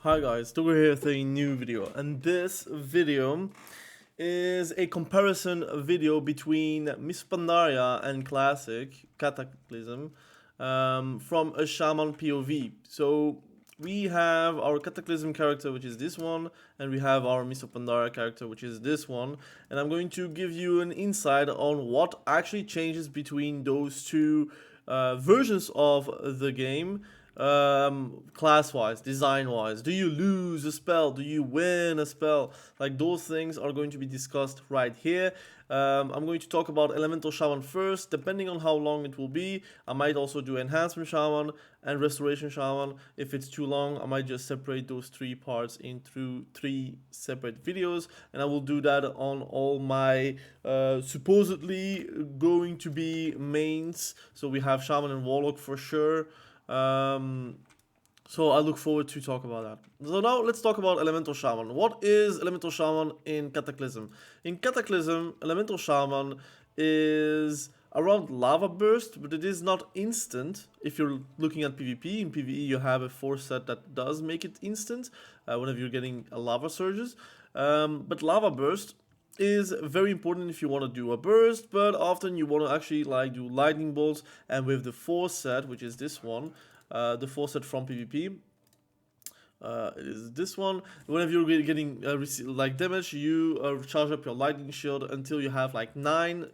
Hi guys, Togo here with a new video, and this video is a comparison video between Miss Pandaria and Classic Cataclysm from a Shaman POV. So we have our Cataclysm character, which is this one, and we have our Miss Pandaria character, which is this one, and I'm going to give you an insight on what actually changes between those two versions of the game, class wise, design wise. Do you lose a spell? Do you win a spell? Like, those things are going to be discussed right here. I'm going to talk about Elemental Shaman first. Depending on how long it will be, I might also do Enhancement Shaman and Restoration Shaman. If it's too long, I might just separate those three parts into three separate videos, and I will do that on all my supposedly going to be mains. So we have Shaman and Warlock for sure. So I look forward to talk about that. So now let's talk about Elemental Shaman. What is Elemental Shaman in Cataclysm? In Cataclysm, Elemental Shaman is around Lava Burst, but it is not instant. If you're looking at PvP, in PvE you have a force set that does make it instant whenever you're getting a Lava Surges. But Lava Burst is very important if you want to do a burst, but often you want to actually like do lightning bolts, and with the force set, which is this one, the force set from PvP, it is this one. Whenever you're getting like damage, you charge up your lightning shield until you have like 9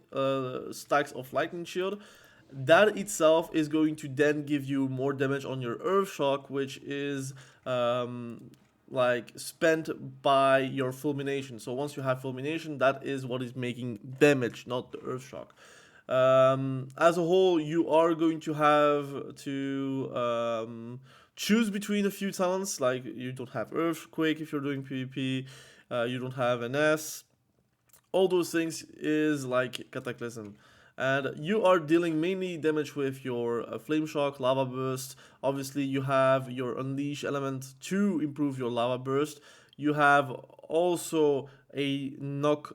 stacks of lightning shield. That itself is going to then give you more damage on your earth shock, which is like spent by your fulmination. So once you have fulmination, that is what is making damage, not the earth shock. As a whole, you are going to have to choose between a few talents. Like, you don't have earthquake if you're doing PvP, you don't have NS. All those things is like Cataclysm, and you are dealing mainly damage with your flame shock, lava burst. Obviously you have your unleash element to improve your lava burst. You have also a knockback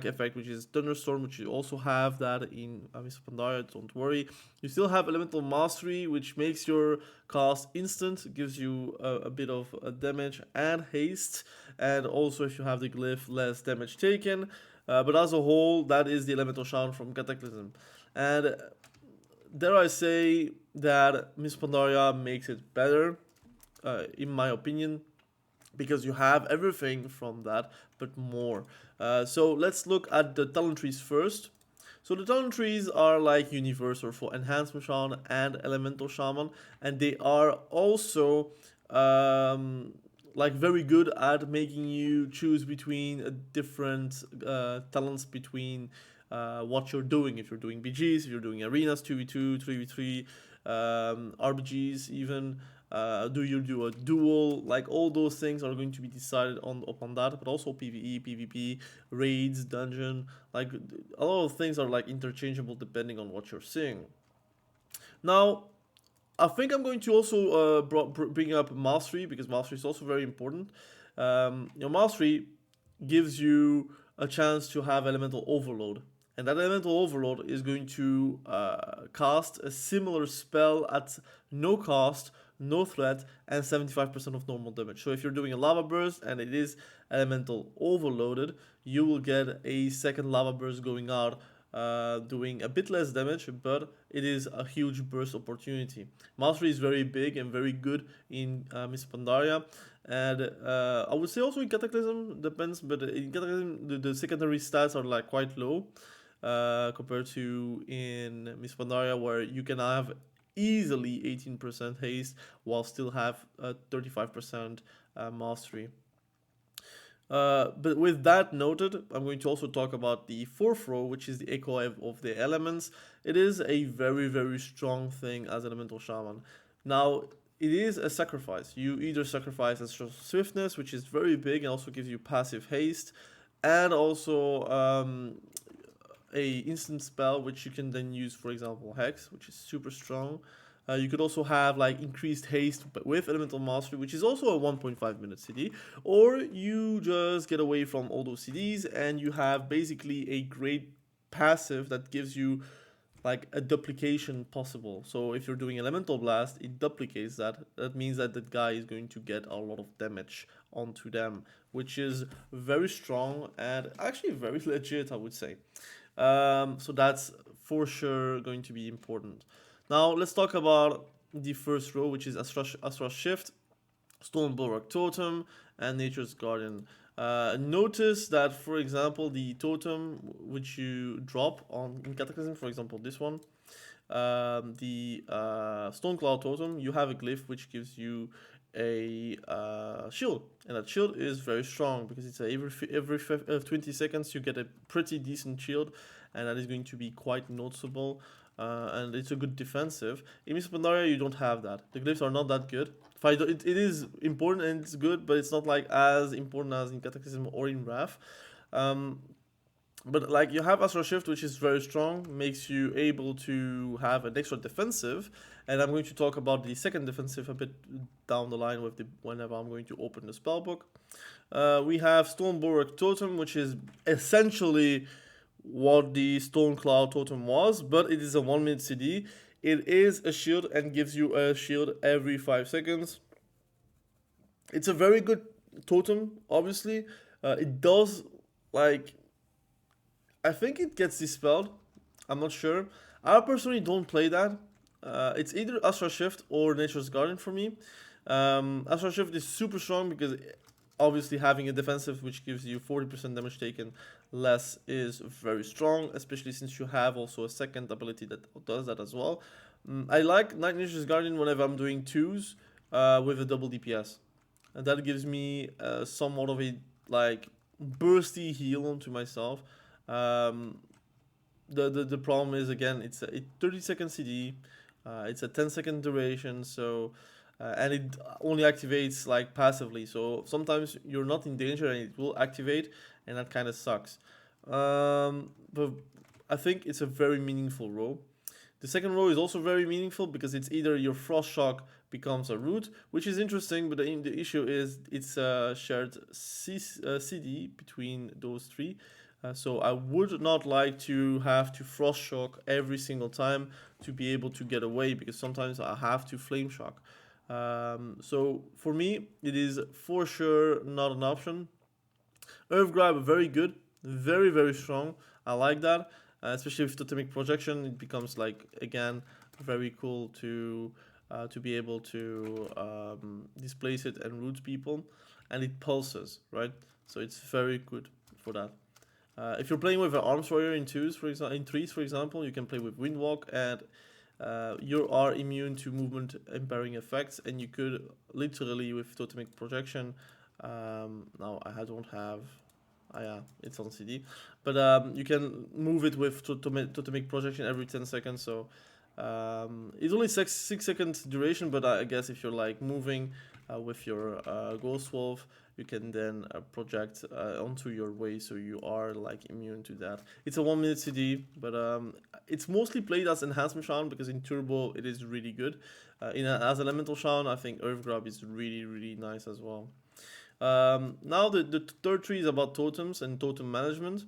effect, which is thunderstorm, which you also have that in Miss Pandaria. Don't worry. You still have elemental mastery, which makes your cast instant, gives you a bit of damage and haste, and also if you have the glyph, less damage taken. But as a whole, that is the elemental shaman from Cataclysm, and dare I say that Miss Pandaria makes it better, in my opinion, because you have everything from that, but more. So let's look at the talent trees first. So the talent trees are like universal for Enhancement Shaman and Elemental Shaman, and they are also like very good at making you choose between different talents between what you're doing. If you're doing BGs, if you're doing arenas, 2v2, 3v3, RBGs even. Do you do a duel? Like, all those things are going to be decided on upon that, but also PvE, PvP, raids, dungeon. Like, a lot of things are like interchangeable depending on what you're seeing. Now, I think I'm going to also bring up mastery, because mastery is also very important. Your mastery gives you a chance to have elemental overload, and that elemental overload is going to cast a similar spell at no cost, no threat, and 75% of normal damage. So if you're doing a lava burst and it is elemental overloaded, you will get a second lava burst going out, doing a bit less damage, but it is a huge burst opportunity. Mastery is very big and very good in Miss Pandaria, and I would say also in Cataclysm, depends, but in Cataclysm the secondary stats are like quite low compared to in Miss Pandaria, where you can have easily 18% haste while still have 35% mastery. But with that noted, I'm going to also talk about the fourth row, which is the Echo of the Elements. It is a very, very strong thing as Elemental Shaman. Now, it is a sacrifice. You either sacrifice as Swiftness, which is very big and also gives you passive haste, and also a instant spell, which you can then use, for example, Hex, which is super strong. You could also have like increased haste but with elemental mastery, which is also a 1.5 minute CD, or you just get away from all those CDs and you have basically a great passive that gives you like a duplication possible. So if you're doing elemental blast, it duplicates that. That means that that guy is going to get a lot of damage onto them, which is very strong and actually very legit, I would say. So that's for sure going to be important. Now let's talk about the first row, which is Astra Shift, Stone Bulwark Totem, and Nature's Guardian. Notice that, for example, the totem which you drop on in Cataclysm, for example, this one, the Stone Cloud Totem, you have a glyph which gives you a shield, and that shield is very strong because it's every 20 seconds you get a pretty decent shield, and that is going to be quite noticeable. And it's a good defensive. In Miss Pandaria, you don't have that. The glyphs are not that good. It is important and it's good, but it's not like as important as in Cataclysm or in Wrath. Um, but like you have Astral Shift, which is very strong, makes you able to have an extra defensive, and I'm going to talk about the second defensive a bit down the line with the whenever I'm going to open the spellbook. We have Stone Bulwark Totem, which is essentially what the Stone Cloud Totem was, but it is a 1 minute CD. It is a shield and gives you a shield every 5 seconds. It's a very good totem, obviously. It does, like, I think it gets dispelled. I'm not sure. I personally don't play that. It's either Astra Shift or Nature's Guardian for me. Astra Shift is super strong because obviously having a defensive which gives you 40% damage taken less is very strong, especially since you have also a second ability that does that as well. I like Night Nature's Guardian whenever I'm doing twos with a double DPS, and that gives me somewhat of a like bursty heal onto myself. Um, the problem is, again, it's a 30-second CD, it's a 10-second duration, so and it only activates like passively. So sometimes you're not in danger and it will activate, and that kind of sucks. But I think it's a very meaningful row. The second row is also very meaningful because it's either your Frost Shock becomes a root, which is interesting, but the issue is it's a shared CD between those three. So I would not like to have to Frost Shock every single time to be able to get away, because sometimes I have to Flame Shock. So for me, it is for sure not an option. Earth Grab, very good, very very strong. I like that, especially with Totemic Projection. It becomes like again very cool to be able to displace it and root people, and it pulses, right? So it's very good for that. If you're playing with an Arms Warrior in twos, for example, in threes, for example, you can play with Windwalk, and you are immune to movement impairing effects, and you could literally with Totemic Projection. Now I don't have. Yeah, it's on CD, but you can move it with Totemic Projection every 10 seconds. So it's only 6 seconds duration, but I guess if you're like moving with your Ghost Wolf, you can then project onto your way, so you are like immune to that. It's a 1 minute CD, but it's mostly played as Enhancement Shaman because in Turbo it is really good. As Elemental Shaman, I think Earth Grab is really really nice as well. Now the third tree is about totems and totem management.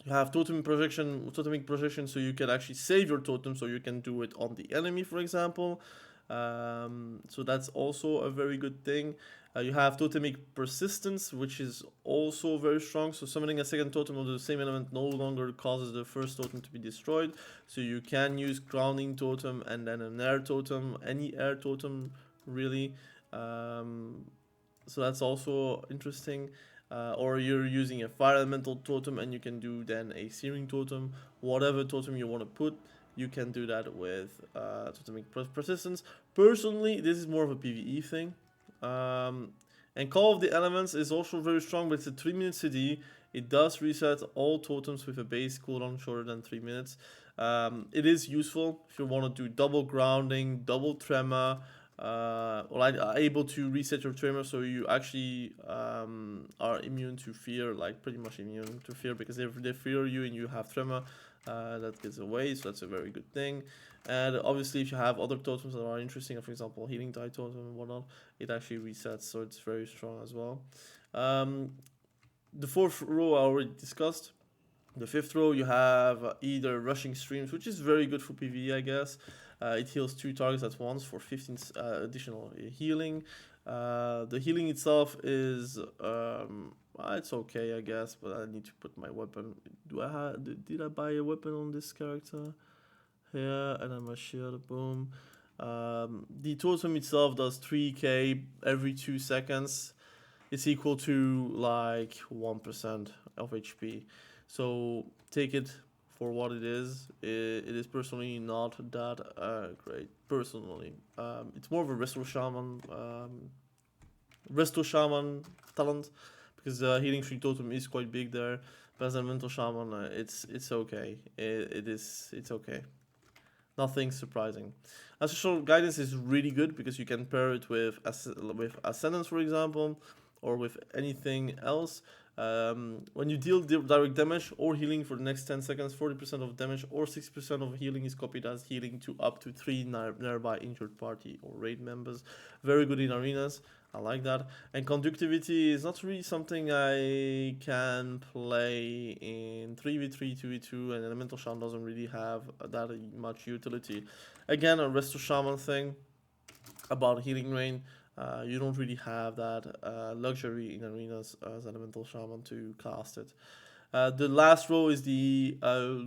You have totemic projection, so you can actually save your totem, so you can do it on the enemy, for example. So that's also a very good thing. You have totemic persistence, which is also very strong. So summoning a second totem of the same element no longer causes the first totem to be destroyed. So you can use grounding totem and then an air totem, any air totem really. So that's also interesting. Or you're using a fire elemental totem and you can do then a searing totem, whatever totem you want to put. You can do that with totemic persistence. Personally, this is more of a PvE thing. And Call of the Elements is also very strong, but it's a 3 minute CD. It does reset all totems with a base cooldown shorter than 3 minutes. It is useful if you want to do double grounding, double tremor, or able to reset your tremor, so you actually are immune to fear, like pretty much immune to fear, because if they fear you and you have tremor, that gets away, so that's a very good thing. And obviously if you have other totems that are interesting, for example healing tide totem and whatnot, it actually resets, so it's very strong as well. The fourth row I already discussed. The fifth row, you have either rushing streams, which is very good for PvE, I guess. It heals 2 targets at once for 15 additional healing. The healing itself is it's okay, I guess, but I need to put my weapon. Did I buy a weapon on this character? Here, and I'm a shield. Boom. The totem itself does 3k every 2 seconds. It's equal to like 1% of HP. So take it for what it is. It is personally not that great. Personally, it's more of a resto shaman talent, because the healing tree totem is quite big there. But as a mental shaman, it's okay. It's okay. Nothing surprising. Ancestral guidance is really good because you can pair it with ascendance, for example, or with anything else. When you deal direct damage or healing for the next 10 seconds, 40% of damage or 60% of healing is copied as healing to up to 3 nearby injured party or raid members. Very good in arenas. I like that. And conductivity is not really something I can play in 3v3, 2v2, and Elemental Shaman doesn't really have that much utility. Again, a Resto Shaman thing about healing rain. You don't really have that luxury in arenas as Elemental Shaman to cast it. The last row is the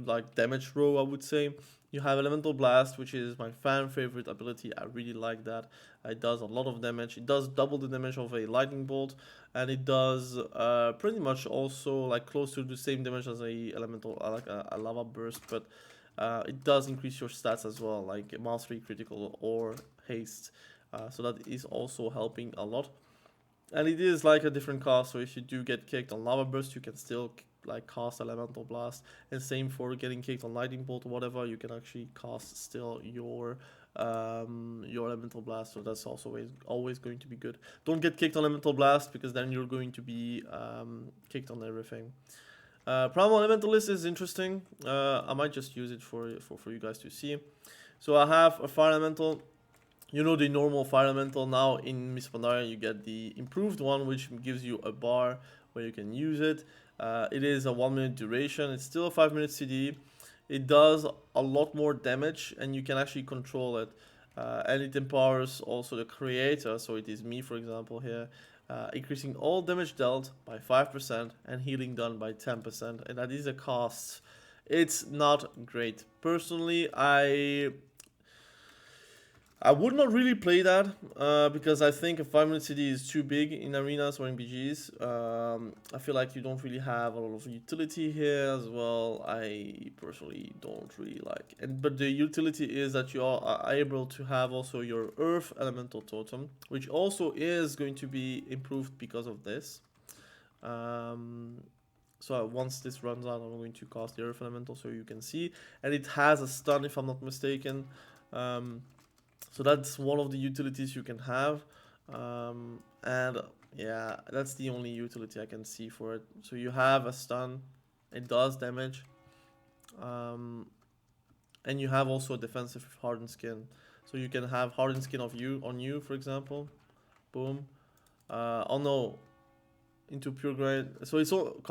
like damage row, I would say. You have Elemental Blast, which is my fan favorite ability. I really like that. It does a lot of damage. It does double the damage of a lightning bolt, and it does pretty much also like close to the same damage as a elemental, like a lava burst, but it does increase your stats as well, like mastery, critical, or haste. So that is also helping a lot. And it is like a different cast, so if you do get kicked on lava burst, you can still like cast elemental blast, and same for getting kicked on lightning bolt or whatever, you can actually cast still your elemental blast. So that's also always going to be good. Don't get kicked on elemental blast, because then you're going to be kicked on everything. Primal Elementalist is interesting. I might just use it for you guys to see. So I have a fire elemental. You know the normal fire elemental. Now in Miss Pandaria you get the improved one, which gives you a bar where you can use it. It is a 1 minute duration. It's still a 5 minute CD. It does a lot more damage, and you can actually control it. And it empowers also the creator, so it is me, for example, here, increasing all damage dealt by 5% and healing done by 10%, and that is a cost. It's not great. Personally, I would not really play that because I think a 5 minute CD is too big in arenas or in BGs. I feel like you don't really have a lot of utility here as well. I personally don't really like it. But the utility is that you are able to have also your Earth Elemental Totem, which also is going to be improved because of this. So once this runs out, I'm going to cast the Earth Elemental so you can see. And it has a stun, if I'm not mistaken. So that's one of the utilities you can have, and yeah, that's the only utility I can see for it. So you have a stun, it does damage, and you have also a defensive hardened skin. So you can have hardened skin on you, for example. Boom. Oh no, into pure grade. So it's all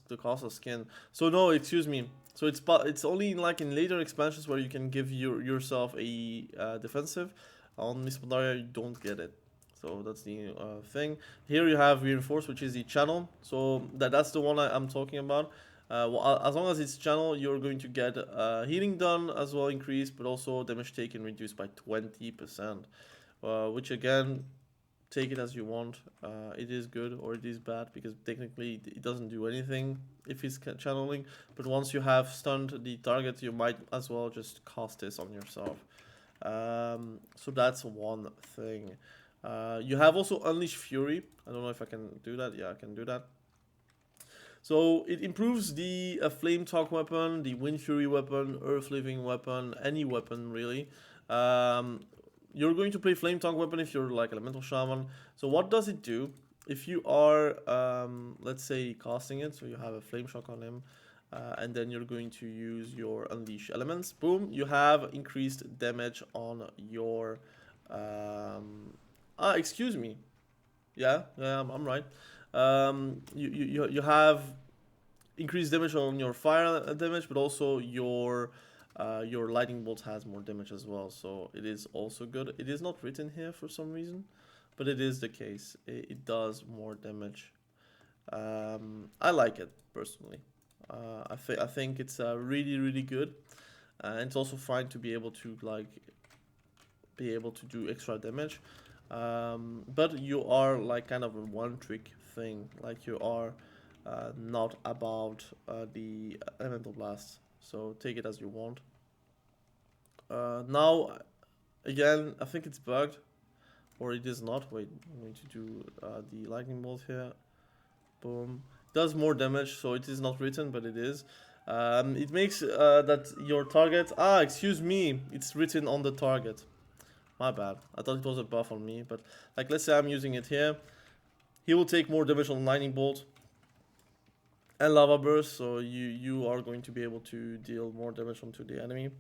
the cost of skin. So no, excuse me. So it's only like in later expansions where you can give yourself a defensive. On Miss Pandaria you don't get it. So that's the thing. Here you have reinforce, which is the channel. So that's the one I'm talking about. Well, as long as it's channel, you're going to get healing done as well increased, but also damage taken reduced by 20%, which again, take it as you want. It is good or it is bad, because technically it doesn't do anything if it's channeling, but once you have stunned the target, you might as well just cast this on yourself. So that's one thing. You have also Unleash Fury. I don't know if I can do that. Yeah, I can do that. So it improves the Flame Talk weapon, the Wind Fury weapon, Earth Living weapon, any weapon really. You're going to play Flame Tongue weapon if you're like Elemental Shaman. So what does it do? If you are, let's say, casting it, so you have a Flame Shock on him, and then you're going to use your Unleash Elements. Boom, you have increased damage on your... excuse me. Yeah, I'm right. You have increased damage on your fire damage, but also your lightning bolt has more damage as well. So it is also good. It is not written here for some reason, but it is the case. It does more damage. I like it personally. I think it's really good. And it's also fine to be able to do extra damage. But you are like kind of a one trick thing. Like you are not about the elemental blast. So take it as you want. Now, again, I think it's bugged. Or it is not. Wait, I'm going to do the lightning bolt here. Boom. Does more damage, so it is not written, but it is. It makes that your target... excuse me. It's written on the target. My bad. I thought it was a buff on me, but like let's say I'm using it here. He will take more damage on lightning bolt and lava burst, so you are going to be able to deal more damage onto the enemy.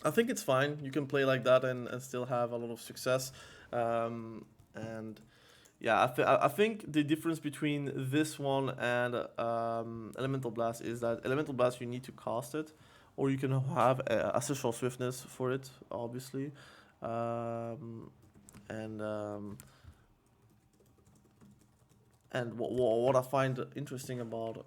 I think it's fine. You can play like that and still have a lot of success. And yeah, I think the difference between this one and Elemental Blast is that Elemental Blast you need to cast it, or you can have Ancestral Swiftness for it, obviously. And what I find interesting about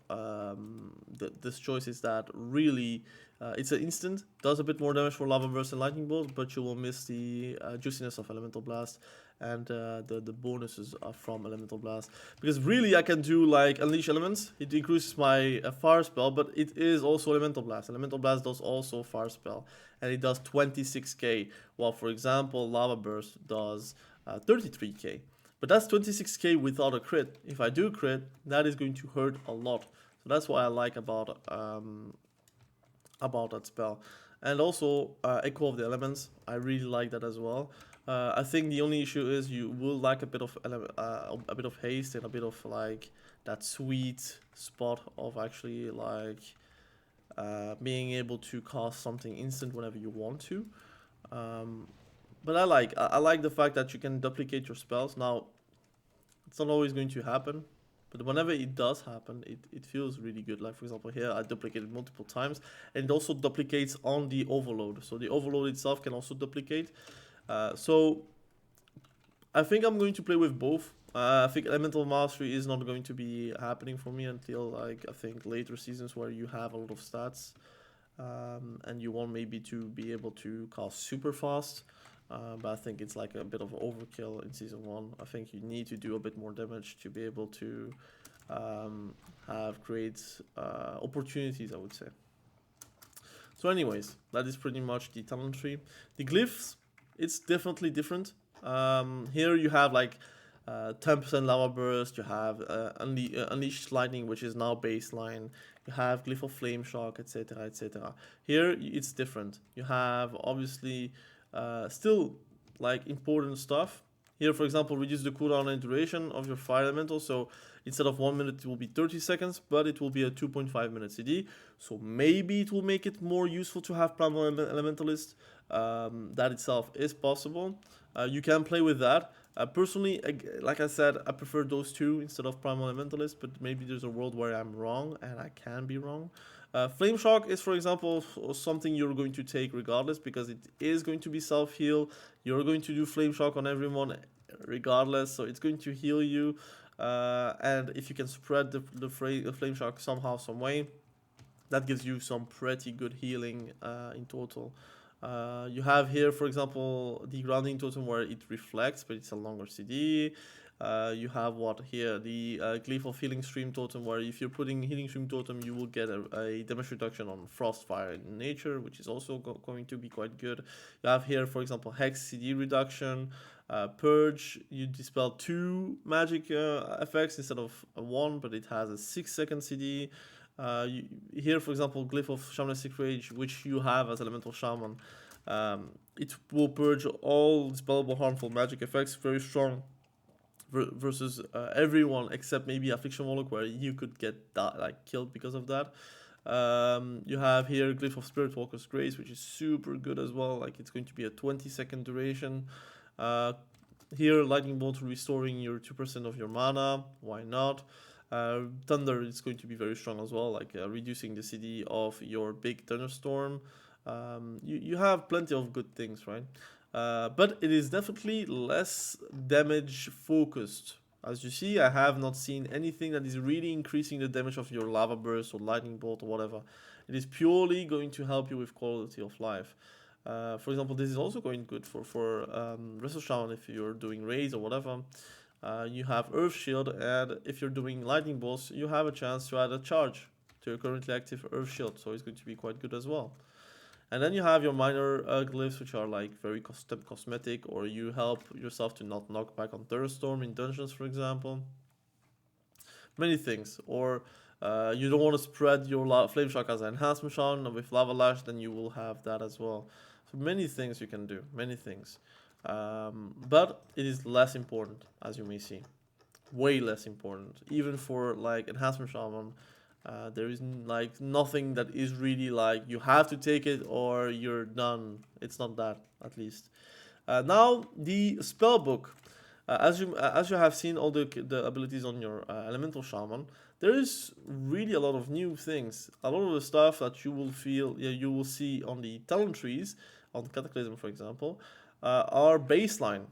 this choice is that really it's an instant, does a bit more damage for Lava Burst and Lightning Bolt, but you will miss the juiciness of Elemental Blast and the bonuses are from Elemental Blast. Because really I can do like Unleash Elements, it increases my fire spell, but it is also Elemental Blast. Elemental Blast does also fire spell, and it does 26k, while for example Lava Burst does 33k. But that's 26k without a crit. If I do crit, that is going to hurt a lot. So that's what I like about that spell. And also Echo of the Elements, I really like that as well. I think the only issue is you will lack a bit of haste and a bit of like that sweet spot of actually like being able to cast something instant whenever you want to. But I like the fact that you can duplicate your spells. Now, it's not always going to happen, but whenever it does happen, it feels really good. Like for example here, I duplicated multiple times, and it also duplicates on the overload. So the overload itself can also duplicate. So I think I'm going to play with both. I think Elemental Mastery is not going to be happening for me until like I think later seasons where you have a lot of stats. And you want maybe to be able to cast super fast. But I think it's like a bit of overkill in Season 1. I think you need to do a bit more damage to be able to have great opportunities, I would say. So anyways, that is pretty much the talent tree. The glyphs, it's definitely different. Here you have like 10% lava burst, you have unleashed lightning, which is now baseline, you have glyph of flame shock, etc, etc. Here it's different. You have obviously still like important stuff. Here for example, reduce the cooldown and duration of your fire elemental, so instead of 1 minute it will be 30 seconds, but it will be a 2.5 minute CD, so maybe it will make it more useful to have Primal Elementalist. That itself is possible. You can play with that. Personally, like I said, I prefer those two instead of Primal Elementalist, but maybe there's a world where I'm wrong, and I can be wrong. Flame Shock is, for example, something you're going to take regardless, because it is going to be self-heal. You're going to do Flame Shock on everyone regardless, so it's going to heal you. And if you can spread the Flame Shock somehow, some way, that gives you some pretty good healing in total. You have here, for example, the grounding totem where it reflects, but it's a longer CD. You have what here, the Glyph of Healing Stream totem, where if you're putting Healing Stream totem, you will get a damage reduction on Frost, Fire, and Nature, which is also going to be quite good. You have here, for example, Hex CD reduction, Purge. You dispel 2 magic effects instead of 1, but it has a 6-second CD. Here, for example, Glyph of Shamanistic Rage, which you have as Elemental Shaman, it will purge all dispellable harmful magic effects, very strong versus everyone except maybe Affliction Warlock, where you could get killed because of that. You have here Glyph of Spirit Walker's Grace, which is super good as well. Like it's going to be a 20-second duration. Here, Lightning Bolt restoring your 2% of your mana. Why not? Thunder is going to be very strong as well, like reducing the CD of your big thunderstorm. You have plenty of good things, right? But it is definitely less damage focused. As you see, I have not seen anything that is really increasing the damage of your lava burst or lightning bolt or whatever. It is purely going to help you with quality of life. For example, this is also going good for Wrestle Shaman if you're doing raids or whatever. You have Earth Shield, and if you're doing lightning bolts, you have a chance to add a charge to your currently active Earth Shield, so it's going to be quite good as well. And then you have your minor glyphs, which are like very cosmetic, or you help yourself to not knock back on Thunderstorm in dungeons, for example. Many things. Or you don't want to spread your Flame Shock as an enhancement shot with Lava Lash, then you will have that as well. So many things you can do, many things. But it is less important, as you may see. Way less important. Even for like enhancement shaman, there is like nothing that is really like you have to take it or you're done. It's not that, at least. Now the spell book. As you have seen all the abilities on your elemental shaman, there is really a lot of new things. A lot of the stuff that you will see on the talent trees, on Cataclysm for example, are baseline.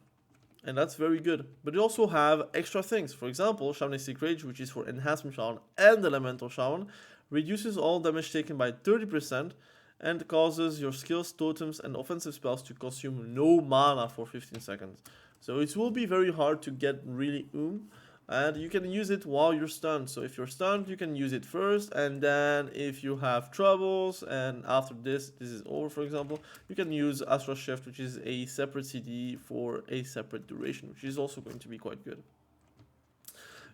And that's very good. But you also have extra things. For example, Shamanistic Rage, which is for Enhancement Shaman and Elemental Shaman, reduces all damage taken by 30% and causes your skills, totems, and offensive spells to consume no mana for 15 seconds. So it will be very hard to get really and you can use it while you're stunned. So if you're stunned, you can use it first, and then if you have troubles and after this is over, for example, you can use Astral Shift, which is a separate CD for a separate duration, which is also going to be quite good.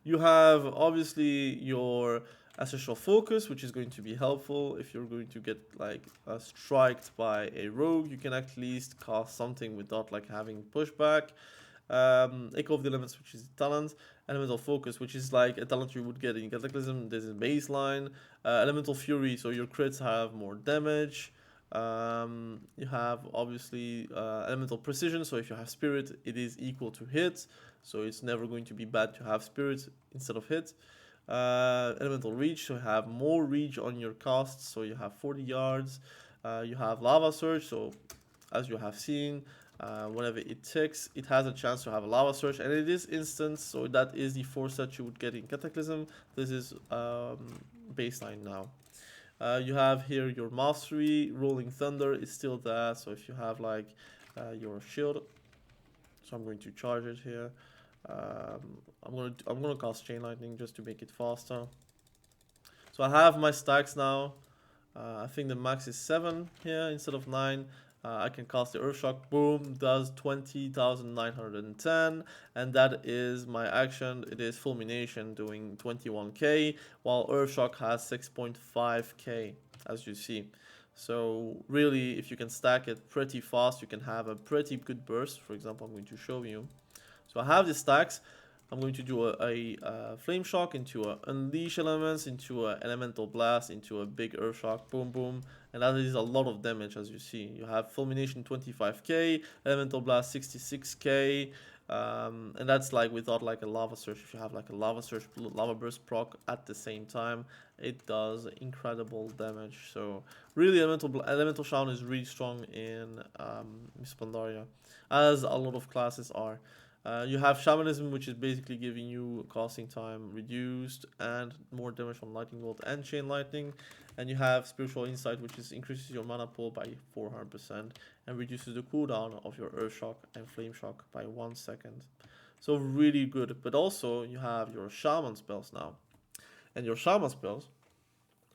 You have obviously your Ancestral Focus, which is going to be helpful if you're going to get like striked by a rogue. You can at least cast something without like having pushback. Echo of the Elements, which is a talent. Elemental Focus, which is like a talent you would get in Cataclysm. This is baseline. Elemental Fury, so your crits have more damage. You have obviously Elemental Precision, so if you have Spirit, it is equal to hit. So it's never going to be bad to have Spirit instead of hit. Elemental Reach, so you have more reach on your casts, so you have 40 yards. You have Lava Surge, so as you have seen, whenever it ticks, it has a chance to have a Lava Surge, and it is instant, so that is the force that you would get in Cataclysm. This is baseline now. You have here your Mastery. Rolling Thunder is still there, so if you have like your shield, so I'm going to charge it here. I'm gonna cast Chain Lightning just to make it faster. So I have my stacks now. I think the max is 7 here instead of 9. I can cast the Earth Shock, boom, does 20,910, and that is my action. It is Fulmination doing 21k, while Earth Shock has 6.5k, as you see. So really, if you can stack it pretty fast, you can have a pretty good burst. For example, I'm going to show you. So I have the stacks. I'm going to do a Flame Shock into a Unleash Elements, into a Elemental Blast, into a big Earth Shock, boom boom, and that is a lot of damage, as you see. You have Fulmination 25k, Elemental Blast 66k, and that's like without like a Lava Surge. If you have like a Lava Surge, Lava Burst proc at the same time, it does incredible damage. So really, Elemental Shaman is really strong in Pandaria, as a lot of classes are. You have Shamanism, which is basically giving you casting time reduced and more damage from Lightning Bolt and Chain Lightning. And you have Spiritual Insight, which is increases your mana pool by 400% and reduces the cooldown of your Earth Shock and Flame Shock by 1 second. So really good. But also you have your Shaman spells now. And your Shaman spells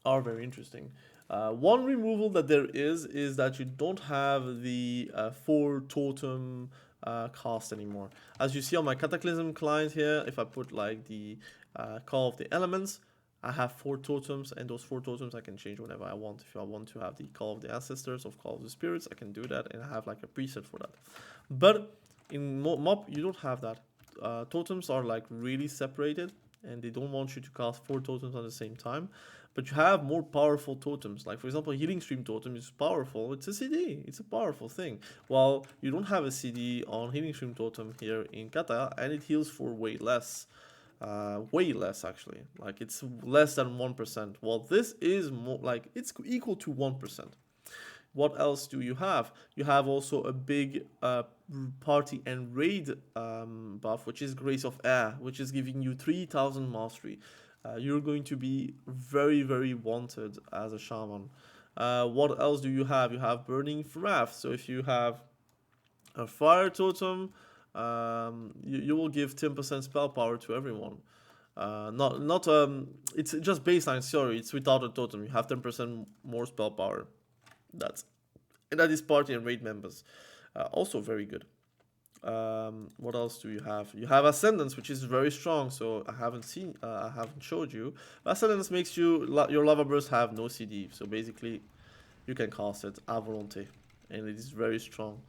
are very interesting. One removal that there is that you don't have the 4 totem cast anymore. As you see on my Cataclysm client here, if I put like the Call of the Elements, I have 4 totems, and those 4 totems I can change whenever I want. If I want to have the Call of the Ancestors or Call of the Spirits, I can do that, and I have like a preset for that. But in MoP, you don't have that. Totems are like really separated, and they don't want you to cast 4 totems at the same time. But you have more powerful totems. Like, for example, Healing Stream Totem is powerful. It's a CD. It's a powerful thing. While you don't have a CD on Healing Stream Totem here in Cata, and it heals for way less. way less actually. Like it's less than 1%. Well, this is more like it's equal to 1%. What else do you have? You have also a big party and raid buff, which is Grace of Air, which is giving you 3000 mastery. You're going to be very, very wanted as a shaman. What else do you have? You have Burning Wrath. So if you have a fire totem, you will give 10% spell power to everyone. Not it's just baseline. Sorry, it's without a totem. You have 10% more spell power. And that is party and raid members. Also very good. What else do you have? You have Ascendance, which is very strong. So I haven't showed you. Ascendance makes your lava burst have no CD. So basically, you can cast it à volonté, and it is very strong.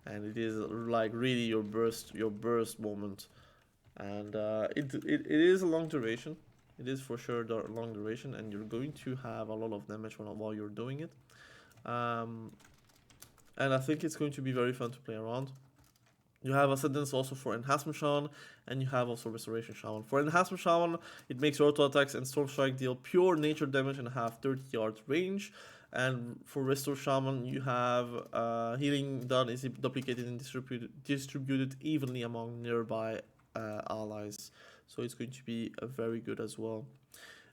And it is like really your burst moment. And it is a long duration. It is for sure a long duration, and you're going to have a lot of damage while you're doing it. And I think it's going to be very fun to play around. You have Ascendance also for Enhancement Shaman, and you have also Restoration Shaman. For Enhancement Shaman, it makes auto attacks and Storm Strike deal pure nature damage and have 30 yards range. And for Restore Shaman, you have healing done is duplicated and distributed evenly among nearby allies. So it's going to be very good as well.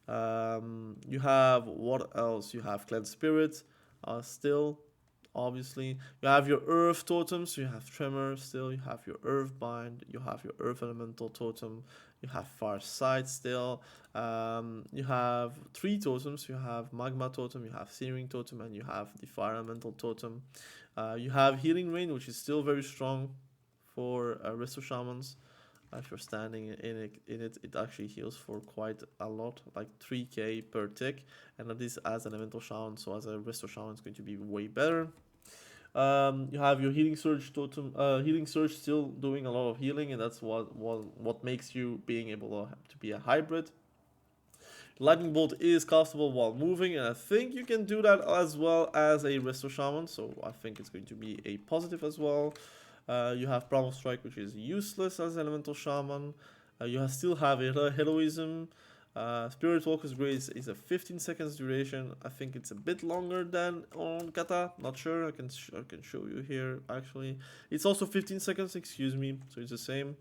You have, what else? You have Cleanse Spirit still. Obviously, you have your Earth totems, so you have Tremor still, you have your Earth Bind, you have your Earth Elemental totem, you have Far Sight still, you have 3 totems, you have Magma totem, you have Searing totem, and you have the Fire Elemental totem. You have Healing Rain, which is still very strong for Resto Shamans. If you're standing in it, it actually heals for quite a lot, like 3k per tick, and that is as an Elemental Shaman, so as a Resto Shaman it's going to be way better. You have your Healing Surge totem, Healing Surge still doing a lot of healing, and that's what makes you being able to be a hybrid. Lightning Bolt is castable while moving, and I think you can do that as well as a Resto Shaman, so I think it's going to be a positive as well. You have Primal Strike, which is useless as Elemental Shaman. You still have Heroism. Spirit Walker's Grace is a 15 seconds duration. I think it's a bit longer than on Cata. Not sure. I can show you here actually. It's also 15 seconds. Excuse me. So it's the same.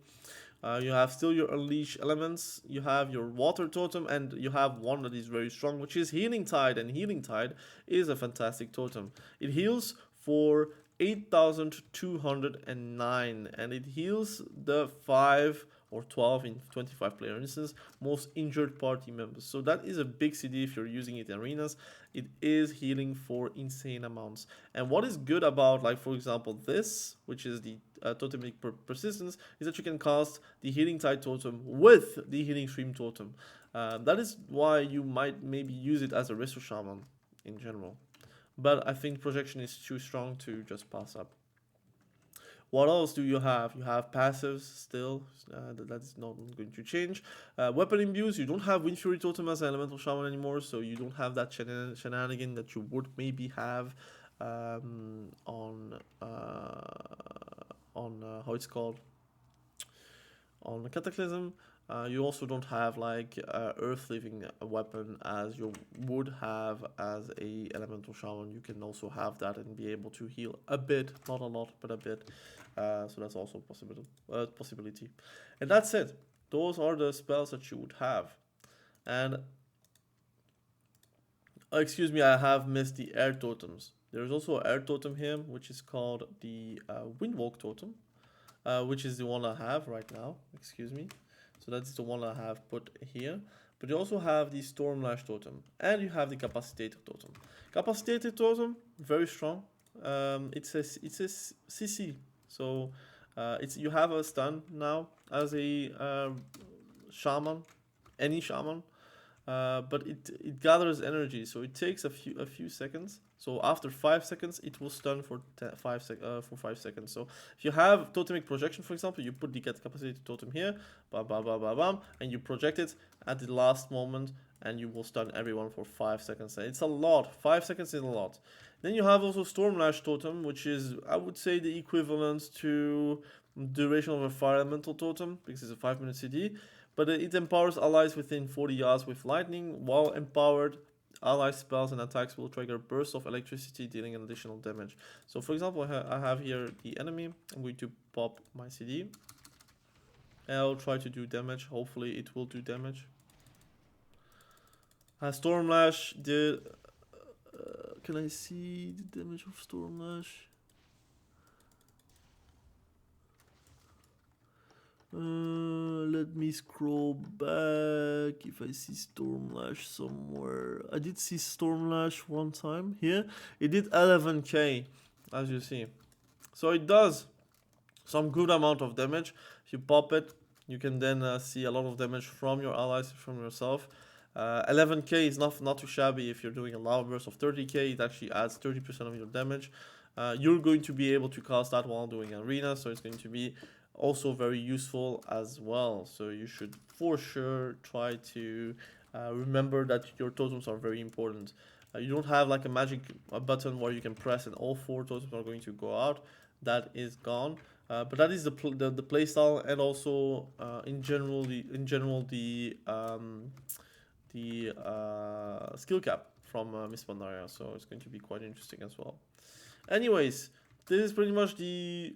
You have still your Unleash elements. You have your Water Totem, and you have one that is very strong, which is Healing Tide. And Healing Tide is a fantastic totem. It heals for 8,209, and it heals the 5 or 12 in 25 player instance most injured party members. So that is a big CD if you're using it in arenas. It is healing for insane amounts. And what is good about, like, for example, this, which is the Totemic Persistence, is that you can cast the Healing Tide totem with the Healing Stream totem. That is why you might maybe use it as a Resto Shaman in general. But I think projection is too strong to just pass up. What else do you have? You have passives still. That's not going to change. Weapon imbues. You don't have Wind Fury Totem as an Elemental Shaman anymore, so you don't have that shenanigan that you would maybe have on how it's called, on Cataclysm. You also don't have like Earth Living weapon as you would have as a Elemental Shaman. You can also have that and be able to heal a bit, not a lot, but a bit. So that's also a possibility. And that's it. Those are the spells that you would have. And excuse me, I have missed the Air Totems. There's also an Air Totem here, which is called the Windwalk Totem, which is the one I have right now. Excuse me. So that's the one I have put here. But you also have the Stormlash Totem, and you have the Capacitated Totem. Capacitated Totem, very strong. It's a CC, so you have a stun now as a shaman, any shaman. But it gathers energy, so it takes a few seconds. So after 5 seconds, it will stun for 5 seconds. So if you have Totemic Projection, for example, you put the Capacity Totem here, bam, bam, bam, bam, bam, and you project it at the last moment, and you will stun everyone for 5 seconds. And it's a lot. 5 seconds is a lot. Then you have also Stormlash Totem, which is, I would say, the equivalent to duration of a Fire Elemental Totem, because it's a 5-minute CD. but it empowers allies within 40 yards with lightning. While empowered, ally spells and attacks will trigger bursts of electricity, dealing an additional damage. So for example, I have here the enemy. I'm going to pop my CD. And I'll try to do damage. Hopefully it will do damage. Stormlash did... can I see the damage of Stormlash? Let me scroll back if I see Stormlash somewhere. I did see Stormlash one time here. It did 11k, as you see. So it does some good amount of damage. If you pop it, you can then see a lot of damage from your allies, from yourself. 11k is not too shabby. If you're doing a lava burst of 30k, it actually adds 30% of your damage. You're going to be able to cast that while doing arena, so it's going to be also very useful as well. So you should for sure try to remember that your totems are very important. You don't have like a magic button where you can press and all 4 totems are going to go out. That is gone. But that is the playstyle, and also in general the skill cap from Miss Pandaria. So it's going to be quite interesting as well. Anyways, this is pretty much the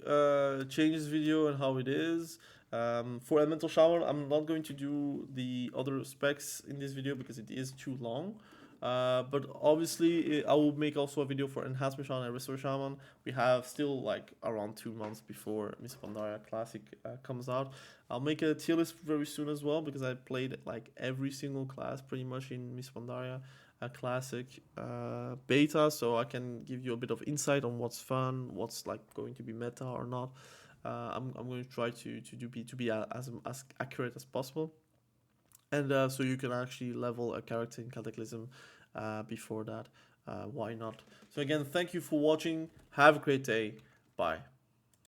changes video and how it is. For Elemental Shaman, I'm not going to do the other specs in this video because it is too long. But obviously I will make also a video for Enhancement Shaman and Restore Shaman. We have still like around 2 months before Miss Pandaria Classic comes out. I'll make a tier list very soon as well, because I played like every single class pretty much in Miss Pandaria Classic beta, so I can give you a bit of insight on what's fun, what's like going to be meta or not. I'm going to try to be as accurate as possible. And so you can actually level a character in Cataclysm before that. Why not? So again, thank you for watching. Have a great day. Bye.